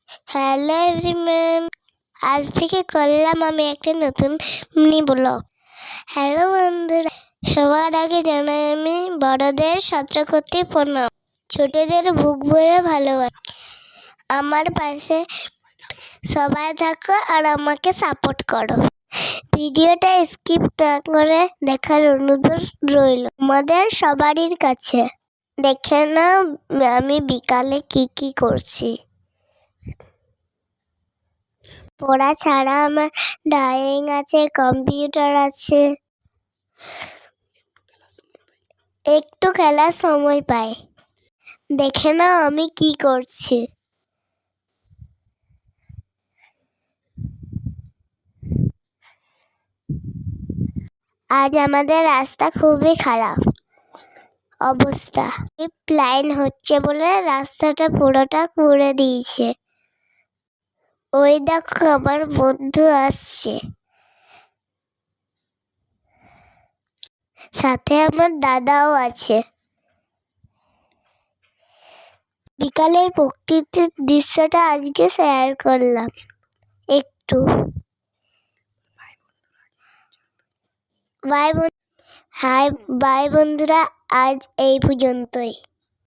Hello everyone, আজ থেকে করলাম আমি একটা নতুন মিনি ব্লগ। হ্যালো বন্ধুরা, সবার আগে জানাই আমি বড়দের 17 কোটি প্রণাম, ছোটদের বুক ভরে ভালোবাসা। আমার পাশে সবাই থাকো আর আমাকে সাপোর্ট করো। ভিডিওটা স্কিপ না করে দেখার অনুরোধ রইল আমাদের সবারই কাছে। দেখে নাও আমি বিকালে কি করছি। পড়া ছাড়া আমার ড্রয়িং আছে, কম্পিউটার আছে, একটু খেলার সময় পাই। দেখে নাও আমি কি করছি। আজ আমাদের রাস্তা খুবই খারাপ অবস্থা। প্ল্যান হচ্ছে বলে রাস্তাটা পুরোটা করে দিয়েছে। ওই দেখো আমার বন্ধু আসছে, সাথে আমার দাদাও আছে। বিকালের প্রকৃতির দৃশ্যটা আজকে শেয়ার করলাম একটু। বাই বন্ধুরা, আজ এই পর্যন্তই।